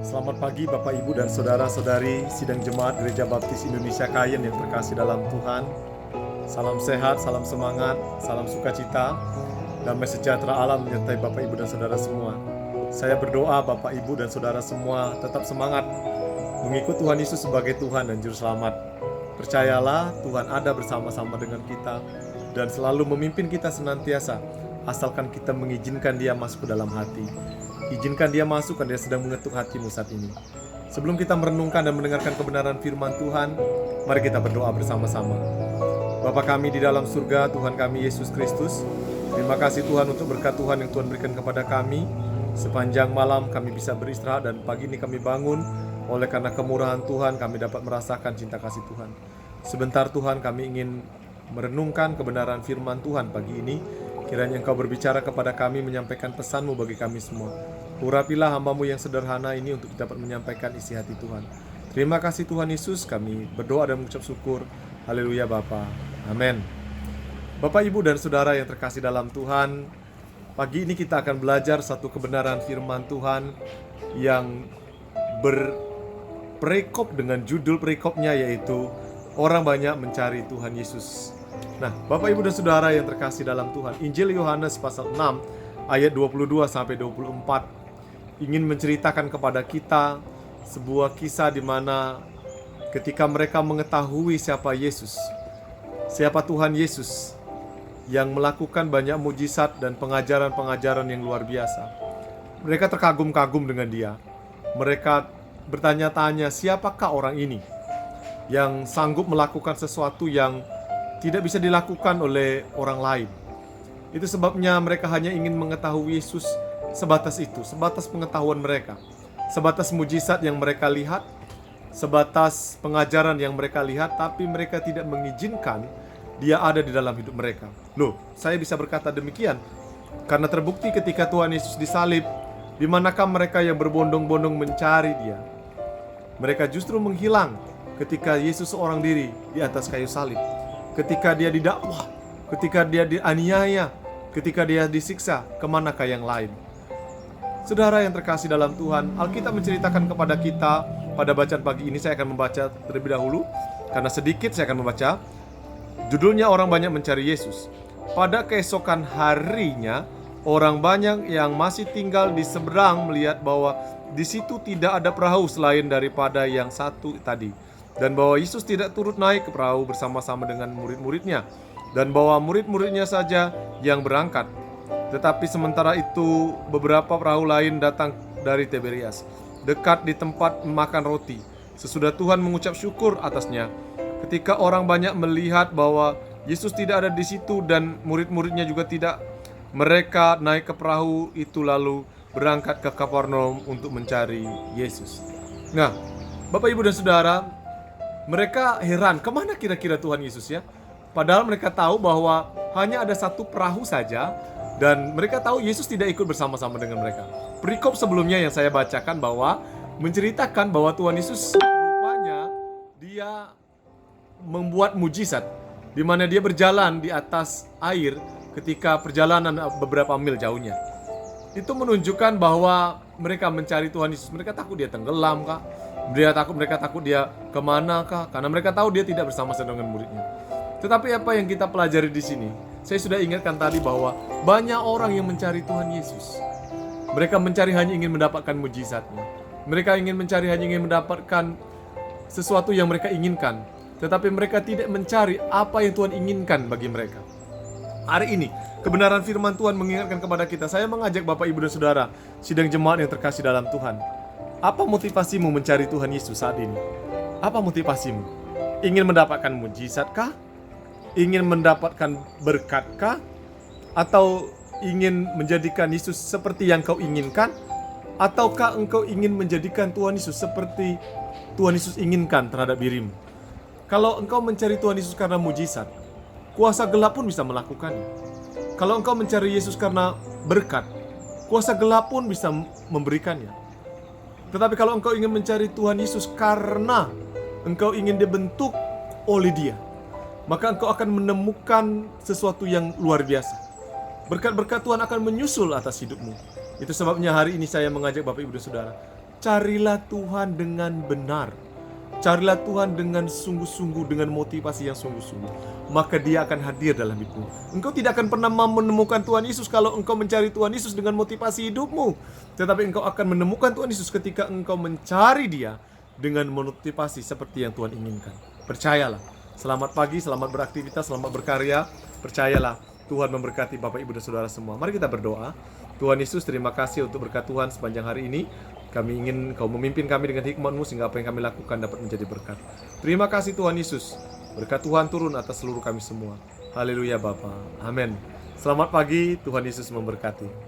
Selamat pagi Bapak Ibu dan Saudara-saudari Sidang Jemaat Gereja Baptis Indonesia Kayen yang terkasih dalam Tuhan. Salam sehat, salam semangat, salam sukacita, damai sejahtera Allah menyertai Bapak Ibu dan Saudara semua. Saya berdoa Bapak Ibu dan Saudara semua tetap semangat mengikut Tuhan Yesus sebagai Tuhan dan Juru Selamat. Percayalah Tuhan ada bersama-sama dengan kita dan selalu memimpin kita senantiasa, asalkan kita mengizinkan Dia masuk ke dalam hati. Izinkan Dia masuk karena Dia sedang mengetuk hatimu saat ini. Sebelum kita merenungkan dan mendengarkan kebenaran firman Tuhan, mari kita berdoa bersama-sama. Bapa kami di dalam surga, Tuhan kami Yesus Kristus, terima kasih Tuhan untuk berkat Tuhan yang Tuhan berikan kepada kami. Sepanjang malam kami bisa beristirahat dan pagi ini kami bangun. Oleh karena kemurahan Tuhan kami dapat merasakan cinta kasih Tuhan. Sebentar Tuhan kami ingin merenungkan kebenaran firman Tuhan pagi ini. Kiranya Engkau berbicara kepada kami, menyampaikan pesan-Mu bagi kami semua. Urapilah hamba-Mu yang sederhana ini untuk dapat menyampaikan isi hati Tuhan. Terima kasih Tuhan Yesus, kami berdoa dan mengucap syukur. Haleluya Bapa. Amin. Bapak, Ibu, dan Saudara yang terkasih dalam Tuhan, pagi ini kita akan belajar satu kebenaran firman Tuhan yang berperikop dengan judul perikopnya yaitu orang banyak mencari Tuhan Yesus. Nah, Bapak Ibu dan Saudara yang terkasih dalam Tuhan, Injil Yohanes pasal 6 ayat 22 sampai 24 ingin menceritakan kepada kita sebuah kisah di mana ketika mereka mengetahui siapa Yesus, siapa Tuhan Yesus yang melakukan banyak mujizat dan pengajaran-pengajaran yang luar biasa. Mereka terkagum-kagum dengan Dia. Mereka bertanya-tanya, siapakah orang ini yang sanggup melakukan sesuatu yang tidak bisa dilakukan oleh orang lain. Itu sebabnya mereka hanya ingin mengetahui Yesus sebatas itu, sebatas pengetahuan mereka, sebatas mujizat yang mereka lihat, sebatas pengajaran yang mereka lihat, tapi mereka tidak mengizinkan Dia ada di dalam hidup mereka. Loh, saya bisa berkata demikian karena terbukti ketika Tuhan Yesus disalib, di manakah mereka yang berbondong-bondong mencari Dia? Mereka justru menghilang ketika Yesus seorang diri di atas kayu salib. Ketika Dia didakwa, ketika Dia dianiaya, ketika Dia disiksa, kemanakah yang lain? Saudara yang terkasih dalam Tuhan, Alkitab menceritakan kepada kita pada bacaan pagi ini. Saya akan membaca terlebih dahulu, karena sedikit saya akan membaca. Judulnya orang banyak mencari Yesus. Pada keesokan harinya, orang banyak yang masih tinggal di seberang melihat bahwa di situ tidak ada perahu selain daripada yang satu tadi, dan bahwa Yesus tidak turut naik ke perahu bersama-sama dengan murid-muridnya, dan bahwa murid-muridnya saja yang berangkat. Tetapi sementara itu beberapa perahu lain datang dari Tiberias, dekat di tempat makan roti, sesudah Tuhan mengucap syukur atasnya. Ketika orang banyak melihat bahwa Yesus tidak ada di situ dan murid-muridnya juga tidak, mereka naik ke perahu itu lalu berangkat ke Kapernaum untuk mencari Yesus. Nah, Bapak, Ibu, dan Saudara, mereka heran, kemana kira-kira Tuhan Yesus ya? Padahal mereka tahu bahwa hanya ada satu perahu saja, dan mereka tahu Yesus tidak ikut bersama-sama dengan mereka. Perikop sebelumnya yang saya bacakan bahwa menceritakan bahwa Tuhan Yesus rupanya Dia membuat mujizat, di mana Dia berjalan di atas air ketika perjalanan beberapa mil jauhnya. Itu menunjukkan bahwa mereka mencari Tuhan Yesus. Mereka takut Dia tenggelam kah? Mereka takut Dia kemana kah? Karena mereka tahu Dia tidak bersama-sama dengan muridnya. Tetapi apa yang kita pelajari di sini? Saya sudah ingatkan tadi bahwa banyak orang yang mencari Tuhan Yesus. Mereka mencari hanya ingin mendapatkan mujizatnya. Mereka ingin mencari hanya ingin mendapatkan sesuatu yang mereka inginkan. Tetapi mereka tidak mencari apa yang Tuhan inginkan bagi mereka. Hari ini, kebenaran firman Tuhan mengingatkan kepada kita. Saya mengajak Bapak, Ibu, dan Saudara, sidang jemaat yang terkasih dalam Tuhan. Apa motivasimu mencari Tuhan Yesus saat ini? Apa motivasimu? Ingin mendapatkan mujizatkah? Ingin mendapatkan berkatkah? Atau ingin menjadikan Yesus seperti yang kau inginkan? Ataukah engkau ingin menjadikan Tuhan Yesus seperti Tuhan Yesus inginkan terhadap dirimu? Kalau engkau mencari Tuhan Yesus karena mujizat, kuasa gelap pun bisa melakukannya. Kalau engkau mencari Yesus karena berkat, kuasa gelap pun bisa memberikannya. Tetapi kalau engkau ingin mencari Tuhan Yesus karena engkau ingin dibentuk oleh Dia, maka engkau akan menemukan sesuatu yang luar biasa. Berkat-berkat Tuhan akan menyusul atas hidupmu. Itu sebabnya hari ini saya mengajak Bapak, Ibu, dan Saudara, carilah Tuhan dengan benar. Carilah Tuhan dengan sungguh-sungguh, dengan motivasi yang sungguh-sungguh. Maka Dia akan hadir dalam hidupmu. Engkau tidak akan pernah menemukan Tuhan Yesus kalau engkau mencari Tuhan Yesus dengan motivasi hidupmu. Tetapi engkau akan menemukan Tuhan Yesus ketika engkau mencari Dia dengan motivasi seperti yang Tuhan inginkan. Percayalah. Selamat pagi, selamat beraktivitas, selamat berkarya. Percayalah, Tuhan memberkati Bapak, Ibu, dan Saudara semua. Mari kita berdoa. Tuhan Yesus, terima kasih untuk berkat Tuhan sepanjang hari ini. Kami ingin Kau memimpin kami dengan hikmat-Mu sehingga apa yang kami lakukan dapat menjadi berkat. Terima kasih Tuhan Yesus. Berkat Tuhan turun atas seluruh kami semua. Haleluya Bapa. Amin. Selamat pagi, Tuhan Yesus memberkati.